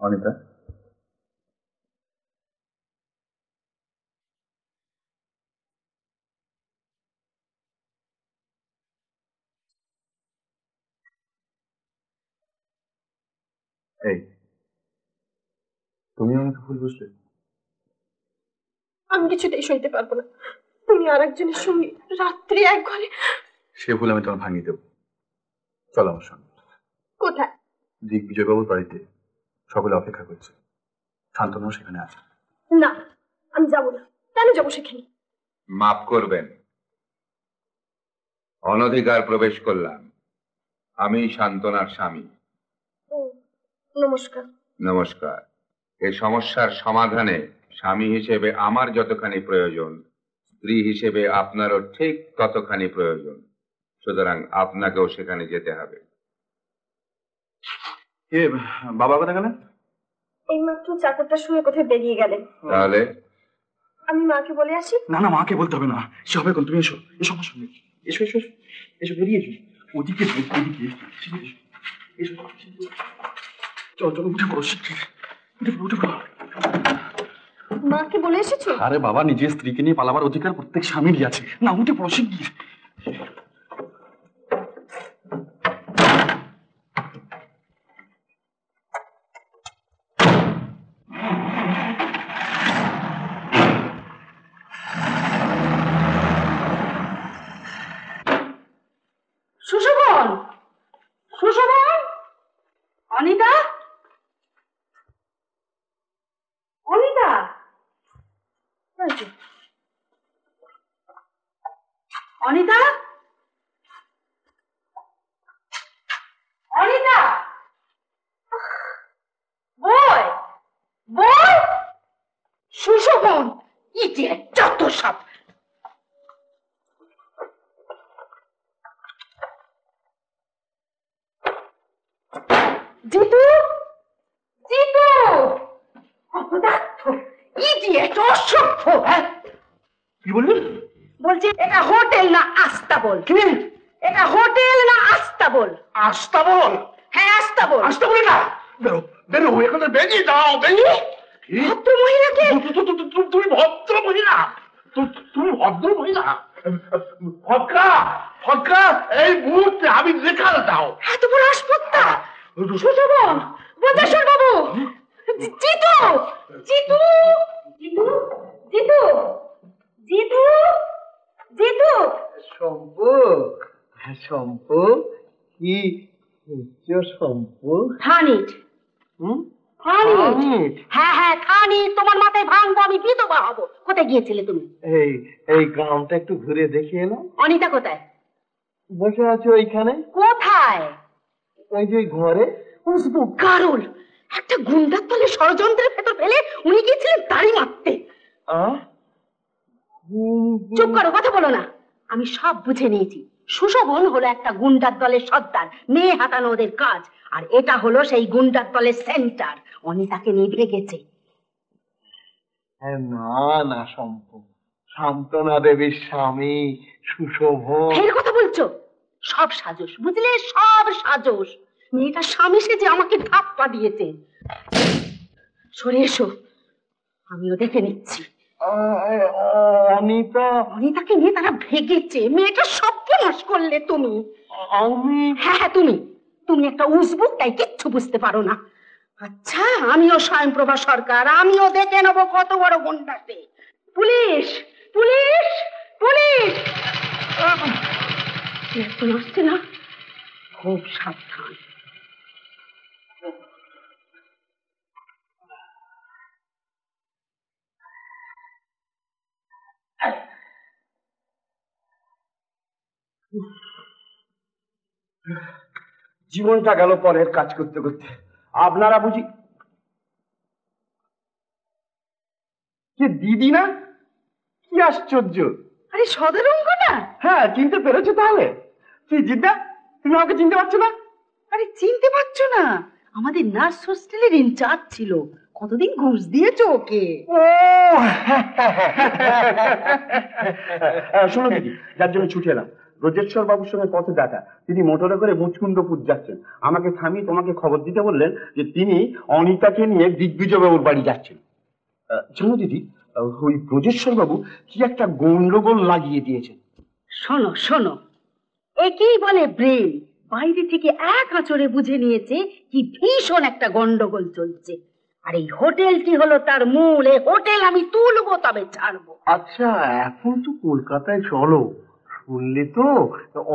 অনিতা, এই তুমি আমাকে ভুল বুঝলে? আমি কিছুতেই সইতে পারবো না তুমি আর একজনের সঙ্গে রাত্রি এক ঘরে। সে ভুল আমি তোমার ভাঙিয়ে দেবো। চলো আমার সঙ্গে। কোথায়? দিগ্বিজয়বাবুর বাড়িতে সকলে অপেক্ষা করছে, শান্তনু সেখানে আছে। না, আমি যাবো না। কেন যাবো সেখানে? মাফ করবেন, অনধিকার প্রবেশ করলাম। আমি শান্তনার স্বামী। নমস্কার। নমস্কার। এই সমস্যার সমাধানে স্বামী হিসেবে আমার যতখানি প্রয়োজন, স্ত্রী হিসেবে আপনারও ঠিক ততখানি প্রয়োজন। সুতরাং আপনাকেও সেখানে যেতে হবে। বাবা কোথায় গেলেন? এইমাত্র চাকরটার সঙ্গে কোথায় বেরিয়ে গেলেন। তাহলে আমি মাকে বলে আসি। না না, মাকে বলতে হবে না, সে হবে কোন। তুমি এসো, এসো আমার সঙ্গে, এসো এসো এসো, বেরিয়ে এসো। ওদিকে ওদিকে এসো। চলো চলো, উঠে পড়ো, উঠে পড়ো। মাকে বলে এসেছো? আরে বাবা, নিজের স্ত্রীকে নিয়ে পালাবার অধিকার প্রত্যেক স্বামীরই আছে। না, উঠে পড়ো শিগগির। সুশোভন, সুশোভন, অনিতা, অনিতা, অনিতা, অনিতা, বই বই, সুশোভন, ইটে যত সব। জিতু, জিতু, অপদার্থ, ইডিয়েট, অসভ্য। কি বললি? বলছি এটা হোটেল না আস্তাবল? কি? এটা হোটেল না আস্তাবল? আস্তাবল? হ্যাঁ আস্তাবল। আস্তাবল না, বেরো বেরো, এখানে বেরিয়ে যাও। বেরিয়ে ভদ্র মহিলাকে? তুমি ভদ্র মহিলা? তুমি ভদ্র মহিলা? ফটকা ফটকা, এই মুহূর্তে আমি লেখাল দাও। এত বড় আসপত্তা। সুশোভন, বজেশ্বর বাবু, জিতু, জিতু, জিতু, জিতু, জিতু, জিতু। শম্পু, শম্পু, কি উচ্চ শম্পু। থানিট, থানিট, হ্যাঁ হ্যাঁ থানিট। তোমার মাথায় ভাঙবো, আমি বিধবা হবো। কোথায় গিয়েছিলে তুমি? এই গ্রামটা একটু ঘুরে দেখি এলাম। অনিতা কোথায়? বসে আছো ওইখানে। কোথায়? ওই যে ঘরে। উসবো গারুল, একটা গুন্ডার তলে ষড়যন্ত্রের ভেতর ফেলে উনি গিয়েছিলেন দাড়ি মারতে। চুপ করো, কথা বলো না। আমি সব বুঝে নিয়েছি। সুশোভন হলো একটা গুন্ডার দলের সর্দার, মেয়ে হাতানো ওদের কাজ। আর এটা হলো সেই গুন্ডার দলের সেন্টার। অনিতাকে নিয়ে ভেগেছে। না না শম্পু, শান্তনা দেবীর স্বামী সুশোভন। ফের কথা বলছো? সব সাজস, বুঝলে, সব সাজস। মেয়েটা স্বামী সেজে আমাকে ধাপ্পা দিয়েছে। সরে এসো, আমিও দেখে নিচ্ছি। অনিতা, অনিতাকে নিয়ে তারা ভেগেছে। মেয়েটা সর্বনাশ করলে তুমি। আমি? হ্যাঁ তুমি, তুমি একটা উজবুক, তাই কিচ্ছু বুঝতে পারো না। আচ্ছা, আমিও স্বয়ংপ্রভা সরকার, আমিও দেখে নেবো কত বড় গুন্ডাতে। Police, police, police. এখন আসছে না, খুব সাবধান। জীবনটা গেল পরের কাজ করতে করতে। আপনারা বুঝি কি দিদি না? কি আশ্চর্য! আরে সদরঙ্গ না? হ্যাঁ, চিনতে পেরেছো তাহলে? কি জিদ্দা, তুমি আমাকে চিনতে পারছো না? আরে চিনতে পারছো না? আমাদের নার্স হোস্টেলের ইনচার্জ ছিল। কতদিন ঘুষ দিয়েছো ওকে? ও শোনো দিদি, যার জন্য ছুটে এলাম, ব্রজেশ্বর বাবুর সঙ্গে পথে দেখা, তিনি মোটরে করে মুচকুন্দপুর যাচ্ছেন। আমাকে থামিয়ে তোমাকে খবর দিতে বললেন যে তিনি অনিতাকে নিয়ে দিগ্বিজয় বাবুর বাড়ি যাচ্ছেন। জানো দিদি, ওই ব্রজেশ্বর বাবু কি একটা গন্ডগোল লাগিয়ে দিয়েছেন। শোনো শোনো, একেই বলে ব্রেন। বাইরে থেকে এক আঁচড়ে বুঝে নিয়েছে কি ভীষণ একটা গন্ডগোল চলছে। আর এই হোটেলটি হলো তার মূল। এই হোটেল আমি তুলবো, তবে ছাড়বো। আচ্ছা, এখন তো কলকাতায় চলো, শুনলে তো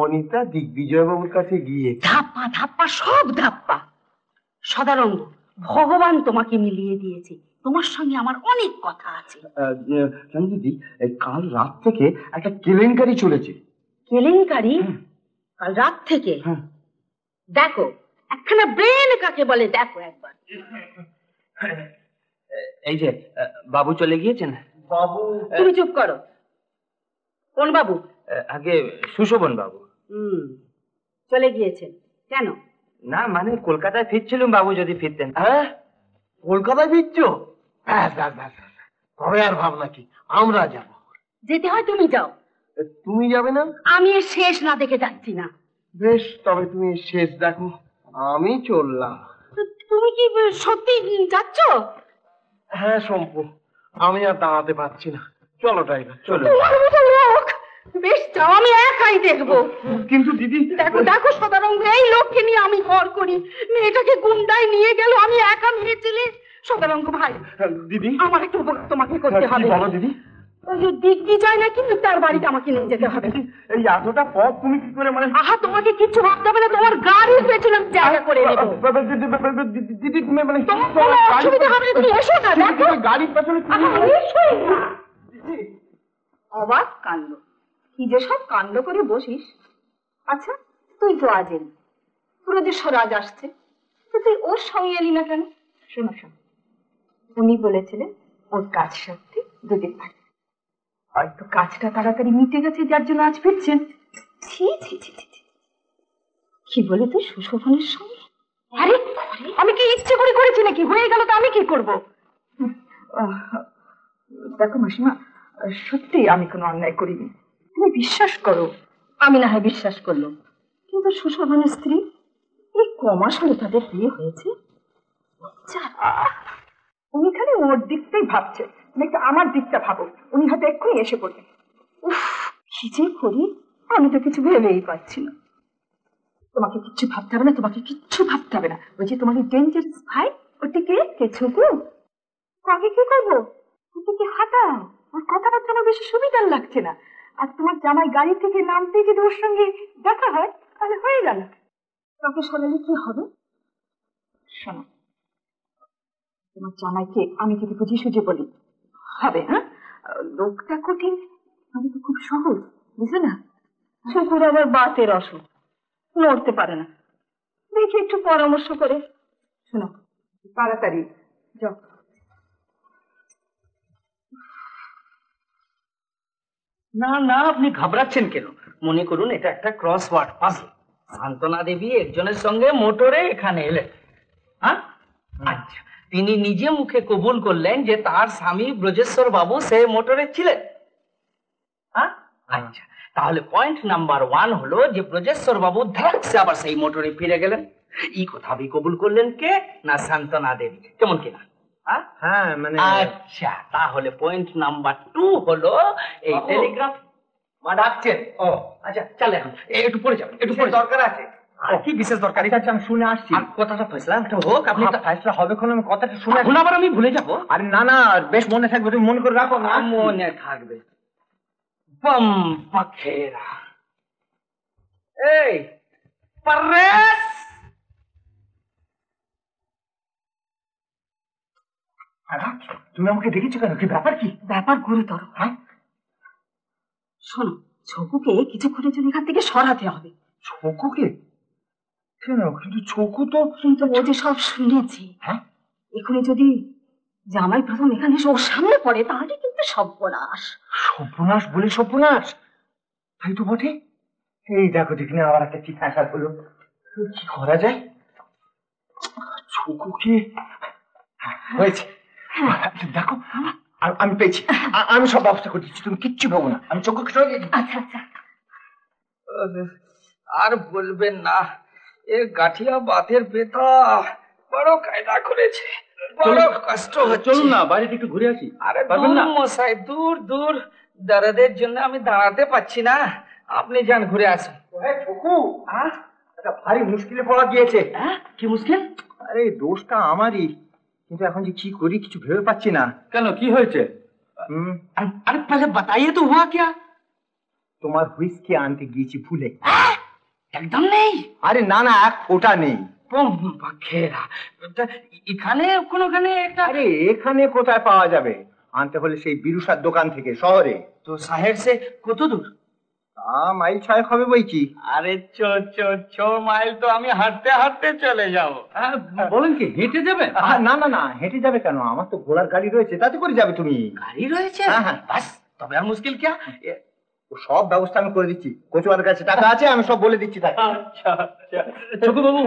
অনিতা দিগ্বিজয় বাবুর কাছে গিয়ে। ধাপ্পা ধাপ্পা, সব ধাপ্পা। সদারঙ্গ, ভগবান তোমাকে মিলিয়ে দিয়েছে। তোমার সঙ্গে আমার অনেক কথা আছে। জানো দিদি, কাল রাত থেকে একটা কেলেঙ্কারি চলেছে। কেলেঙ্কারি? কাল রাত থেকে? দেখো একখানা ব্রেন কাকে বলে, দেখো একবার। এই যে বাবু চলে গিয়েছেন। বাবু? তুমি চুপ করো। কোন বাবু? আগে সুশোভন বাবু। চলে গিয়েছেন কেন? না মানে কলকাতায় ফিরছিলাম, বাবু যদি ফিরতেন। হ্যাঁ, কলকাতায় ফিরছ? তবে আর ভাবনা কি, আমরা যাব। যেতে হয় তুমি যাও। তুমি যাবে না? আমি এর শেষ না দেখে যাচ্ছি না। বেশ, তবে তুমি শেষ দেখো, আমি চললাম। তুমি কি সত্যি যাচ্ছ? হ্যাঁ শম্পু, আমি আর দাঁড়াতে পারছি না। চলো ড্রাইভার, চলো। তোমার মতো লোক? বেশ যাও, আমি একাই দেখবো। কিন্তু দিদি, দেখো দেখো সদারঙ্গ, এই লোককে নিয়ে আমি ঘর করি। মেয়েটাকে গুন্ডায় নিয়ে গেল, আমি একা মেয়ে ছেলে। সদারঙ্গ ভাই, দিদি আমার একটু উপকার তোমাকে করতে হবে। বলো দিদি। ওই যে দিগ্বিজয় না, কিন্তু তার বাড়িতে আমাকে নিয়ে যেতে হবে। এই এতটা পথ তুমি কি করে মানে? আহা, তোমাকে কিচ্ছু ভাবতে হবে না, তোমার গাড়ির পেছনে জায়গা করে নেবো। দিদি তুমি মানে তোমার কোনো অসুবিধা হবে না, তুমি এসো না। দেখো গাড়ির পেছনে এসোই না। অবাক কাণ্ড, কি যে সব কাণ্ড করে বসিস। আচ্ছা, তুই তো আজ এলি, ব্রজেশ্বর আজ আসছে, তো তুই ওর সঙ্গে এলি না কেন? শোনো শোনো, উনি বলেছিলেন ওর কাজ সারতে দুদিন থাকে। হয়তো কাজটা তাড়াতাড়ি মিটে গেছে, যার জন্য আজ ফিরছেন। ছি ছি ছি ছি, কি বলে তুই সুশোভনের সঙ্গে? আরে আমি কি ইচ্ছে করে করেছি নাকি? হয়ে গেল তো আমি কি করবো? দেখো মাসিমা, সত্যি আমি কোনো অন্যায় করিনি, তুমি বিশ্বাস করো। আমি না হয় বিশ্বাস করলাম, কিন্তু সুশোভনের স্ত্রী, এই কমাস হলে তাদের বিয়ে হয়েছে। উনি খালি ওর দিকটাই ভাবছে, তুমি একটু আমার দিকটা ভাবো, উনি হয়তো এক্ষুনি এসে পড়বেন। উফ, কি যে করি, আমি তো কিছু ভেবেই পাচ্ছি না। তোমাকে কিচ্ছু ভাবতে হবে না, তোমাকে কিচ্ছু ভাবতে হবে না। ওই যে তোমার ডেঞ্জারাস ভাই, ওটিকে ছুকু, তাকে কি করবো? ওটিকে হাঁটাও, ওর কথাবার্তা আমার বেশি সুবিধার লাগছে না। আর তোমার জামাই গাড়ি থেকে নামতে যদি ওর সঙ্গে দেখা হয়, তাহলে হয়ে গেল। তাকে সরালে কি হবে? শোনো, তোমার জামাইকে আমি যদি বুঝিয়ে সুঝে বলি, হবে? হ্যাঁ, লোকটা কঠিন, আমি তো খুব সহজ, বুঝলে না? শুকুর আবার বাতের অসুখ, নড়তে পারে না। দেখি একটু পরামর্শ করে। শোনো, তাড়াতাড়ি যাও। না না, আপনি ঘাবড়াচ্ছেন কেন? মনে করুন এটা একটা ক্রসওয়ার্ড পাজল। সান্তনা দেবী একজনের সঙ্গে মোটরে এখানে এলেন। হ্যাঁ, আচ্ছা, তিনি নিজে মুখে কবুল করলেন যে তার স্বামী ব্রজেশ্বর বাবু সে মোটরে ছিলেন। হ্যাঁ, আচ্ছা, তাহলে পয়েন্ট নাম্বার 1 হলো যে ব্রজেশ্বর বাবু ধাক্সে আবার সেই মোটরে ফিরে গেলেন। এই কথা আপনি কবুল করলেন কে? না সান্তনা দেবী। কেমন কিনা? হ্যাঁ মানে আচ্ছা, তাহলে পয়েন্ট নাম্বার 2 হলো এই টেলিগ্রাফ। মা ডাকছেন। ও আচ্ছা, চল এখন একটু পড়ে যাবেন, একটু পড়ে দরকার আছে। কি বিশেষ দরকার? আচ্ছা, আমি শুনে আসছি। আর কথাটা ফয়সলা একটা হোক, আপনি ফয়সলা হবে কোন? আমি কথাটা শুনে এখন আবার আমি ভুলে যাবো? আরে না না, বেশ মনে থাকবে, তুমি মনে করে রাখো না। মনে থাকবে। বম পাখেরা, এই পারেস, তুমি আমাকে দেখেছো কেন? কি ব্যাপার? কি ব্যাপার গুরুতর। হ্যাঁ, শোনো, ছকুকে কিছুক্ষণের জন্য এখান থেকে সরাতে হবে। ছকুকে? কেন? কিন্তু ছকু তো, কিন্তু ও যে সব শুনেছে। হ্যাঁ, এখানে যদি জামাই প্রথম এখানে এসে ওর সামনে পড়ে, তাহলে কিন্তু সর্বনাশ। সর্বনাশ বলে সর্বনাশ? তাই তো বটে। এই দেখো দেখি আবার একটা কি ফ্যাসাদ হলো। কি করা যায়? ছকুকে হয়েছে, দেখো আমি পেয়েছি। আমি সব ব্যবস্থা করে দিচ্ছি, তুমি কিচ্ছু ভাবো না। আমি চোখকে সরিয়ে দিচ্ছি। আচ্ছা আচ্ছা, আর বলবেন না, এ গাঠিয়া বাতের ব্যথা বড় কায়দা করেছে, বড় কষ্ট হচ্ছে। চলুন না বাইরে একটু ঘুরে আসি। আরে পারবেন দূর না? মশাই, দূর দূর, দরদের জন্য আমি দাঁড়াতে পারছি না, আপনি যান ঘুরে আসুন। ছোকু, একটা ভারী মুশকিলে পড়া গিয়েছে। হ্যাঁ, কি মুশকিল? আরে দোষটা আমারই, কিন্তু এখন যে কি করি কিছু ভেবে পাচ্ছি না। কেন, কি হয়েছে? अरे पहले बताइए तो हुआ क्या? তোমার হুইস্কি আনতে গিয়েছি ভুলে। একদম নেই। আরে না না, এক ফোঁটা নেই। বাখেরা, এখানে কোনখানে একটা। আরে এখানে কোথায় পাওয়া যাবে? আনতে হলে সেই বিরুষার দোকান থেকে শহরে। তো শহর সে কত দূর? মাইল 6 হবে বইছি। আরে ছ মাইল তো আমি হাঁটতে হাঁটতে চলে যাবো। বলেন কি, হেঁটে যাবেন? না না না, হেঁটে যাবে কেন? আমার তো ঘোড়ার গাড়ি রয়েছে, তাতে করে যাবে তুমি। গাড়ি রয়েছে? হ্যাঁ, হ্যাঁ। বাস, তবে আর মুশকিল क्या? ও সব ব্যবস্থা আমি করে দিচ্ছি। কচুয়ার কাছে টাকা আছে, আমি সব বলে দিচ্ছি তাকে। আচ্ছা আচ্ছা। ছোটু বাবু,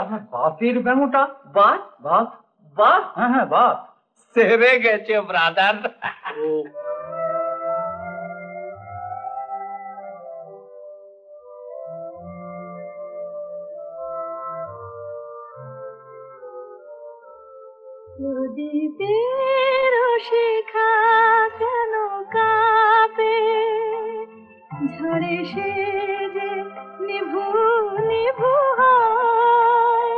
আপনার বাতের ব্যামোটা। বাত বাত? বাত হ্যাঁ হ্যাঁ, বাত। সেরে গেছে ব্রাদার। প্রদীপের শিখা কেন কাঁপে, ঝরে সে যে নিভু নিভু হয়,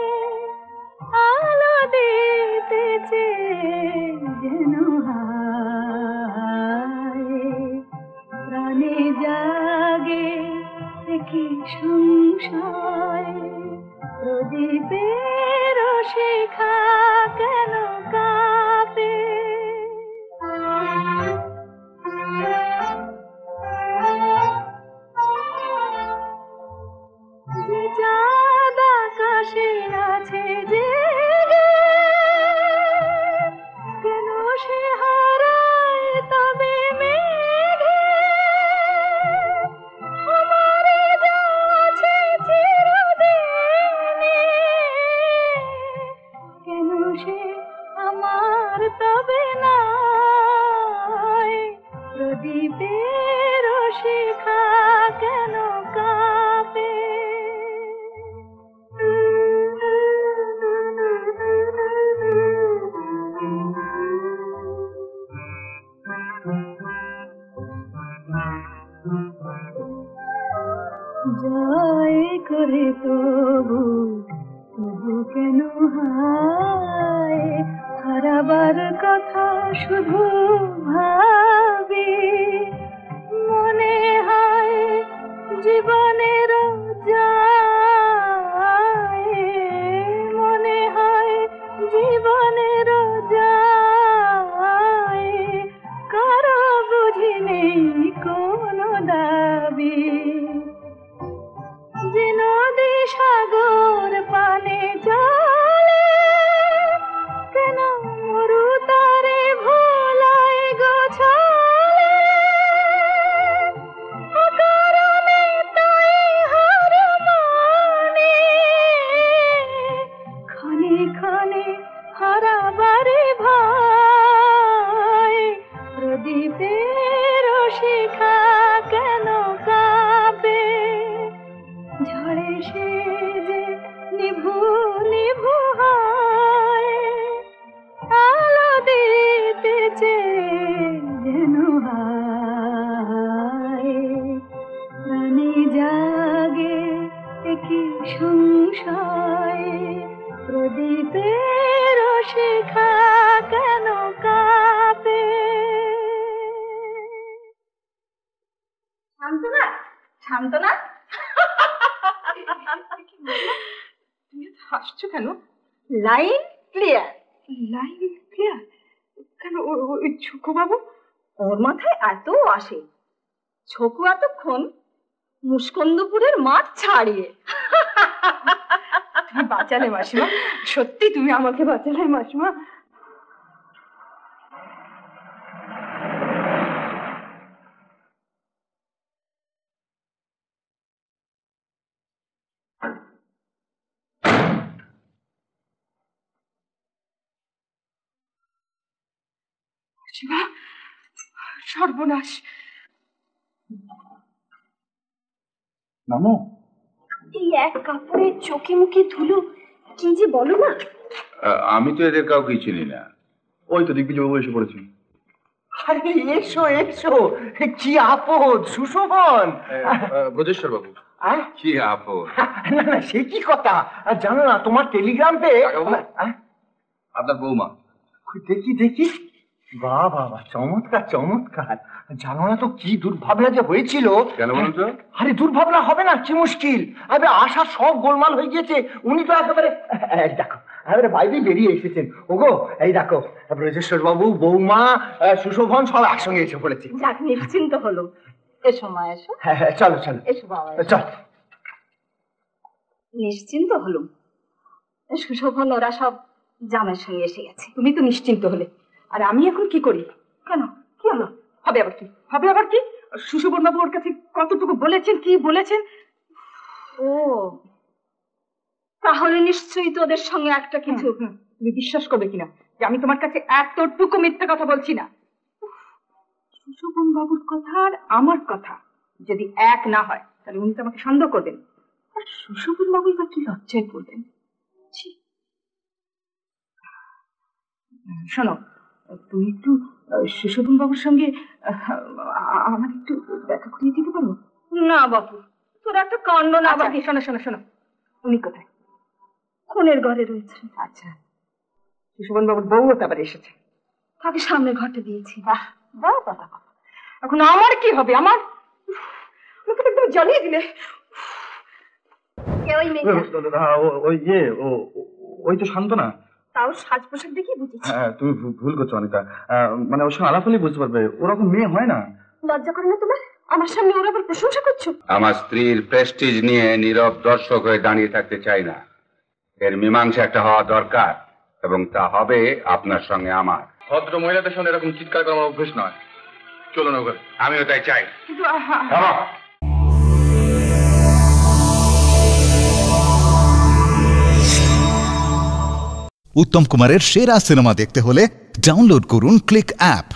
আলো দিতেছে যেন হায়, প্রাণে জাগে কি সংশয়, প্রদীপের শিখা কেন কাঁপে। যে চাঁদ আকাশে আছে জেগে, কেন সে হারায় তবে মেঘে, আমারে যা আছে চিরদিনে, কেন সে আমার তবে নাই, প্রদীপের শিখা কেন কাঁপে। জয় করে তবু তবু কেন হায়, হারাবার কথা শুধু ভাবি, মনে হয় জীবনের যায়, মনে হয় জীবনের যায়, কারো বুঝি নেই কোনো দাবি, যে নদী সাগর পানে চলে, কেন মরু তারে ভোলায় গোছালে, অকারণে তাই হার মানে, ক্ষণে ক্ষণে হারাবারে ভয়, প্রদীপের শিখা কেন কাঁপে, ঝড়ে সে যে নিভু নিভু হয়, আলো দিতেছে যেন হায়, প্রাণে জাগে কি সংশয়, প্রদীপের শিখা কেন কাঁপে। শান্তনা, শান্তনা, তুমি হাসছো কেন? Line clear. লাইন ক্লিয়ার কেন? ওই ছোকু বাবু ওর মাথায় এত আসে, ছকু এতক্ষণ মুস্কন্দপুরের মাঠ ছাড়িয়ে। তুমি বাঁচালে মাসিমা, সত্যি তুমি আমাকে বাঁচালে মাসিমা। মাসিমা, সর্বনাশ। নামো। এই এক কাপড়ে চোখে মুখে ধুলো, কি যে বলো না। আমি তো এদের কাউকে চিনি না। ওই তো দিগ্বিজয়বাবু এসে পড়েছেন। আরে এসো এসো, কি আপদ সুশোভন। ব্রজেশ্বর বাবু। কি আপদ? না না, সে কি কথা, জানো না তোমার টেলিগ্রাম পেয়ে। আপনার বৌমা। দেখি দেখি, বাহ বাহ বাহ, চমৎকার চমৎকার। জানো না তো কি দুর্ভাবনা যে হয়েছিল। কেন বলুন তো? আরে দুর্ভাবনা হবে না, কি মুশকিল। আরে আশা সব গোলমাল হয়ে গিয়েছে। উনি তো একেবারে, এই দেখো একেবারে বাইরে বেরিয়ে এসেছেন। ওগো এই দেখো, ব্রজেশ্বর বাবু, বৌমা, সুশোভন সব একসঙ্গে এসে পড়েছে। যাক, নিশ্চিন্ত হলো। এসো মা, এসো। হ্যাঁ হ্যাঁ, চলো চলো এসো বাবা, এসো। চল। নিশ্চিন্ত হলো। সুশোভন ওরা সব জামাইয়ের সঙ্গে এসে গেছে। তুমি তো নিশ্চিন্ত হলে, আর আমি এখন কি করি? কেন, কি হলো? হবে আবার কি? হবে আবার কি? সুশোভন বাবু ওর কাছে কতটুকু বলেছেন, কি বলেছেন? ও, তাহলে নিশ্চয়ই তো ওদের সঙ্গে একটা কিছু। তুমি বিশ্বাস করবে কিনা যে আমি তোমার কাছে এতটুকু মিথ্যা কথা বলছি না। সুশোভন বাবুর কথা আর আমার কথা যদি এক না হয়, তাহলে উনি তো আমাকে সন্দেহ করবেন। আর সুশোভন বাবুই বা কি লজ্জায় পড়বেন। শোনো, তুমি একটু সুশোভন বাবুর সঙ্গে আমার একটু দেখা করিয়ে দিতে পারো? না বাবু, তোর একটা কাণ্ড না। আবার কি? শোনো শোনো শোনো, উনি কোথায়? কোণের ঘরে রয়েছে। আচ্ছা, সুশোভন বাবুর বউও তো আবার এসেছে। তাকে সামনে ঘটে দিয়েছি। বাহ বাহ বাহ। এখন আমার কি হবে? আমাকে তো একদম জ্বালিয়ে দিলে। কে ওই মেয়েটা? ওই তো শান্তনা। তাও সাজ পোশাক দেখি বুঝেছি। হ্যাঁ, তুমি ভুল করছো অনিতা। মানে ওর সঙ্গে আলাপ হলেই বুঝতে পারবে, ওরকম মেয়ে হয় না। লজ্জা করে না তোমার? আমার সামনে ওরা আবার প্রশংসা করছো। আমার স্ত্রীর প্রেস্টিজ নিয়ে নীরব দর্শক হয়ে দাঁড়িয়ে থাকতে চাই না। এর মীমাংসা একটা হওয়া দরকার, এবং তা হবে আপনার সঙ্গে আমার। ভদ্র মহিলাদের সঙ্গে এরকম চিৎকার করা আমার অভ্যেস নয়। চলো না ওখানে। আমিও তাই চাই। কিন্তু উত্তম কুমারের সেরা সিনেমা দেখতে হলে ডাউনলোড করুন ক্লিক অ্যাপ।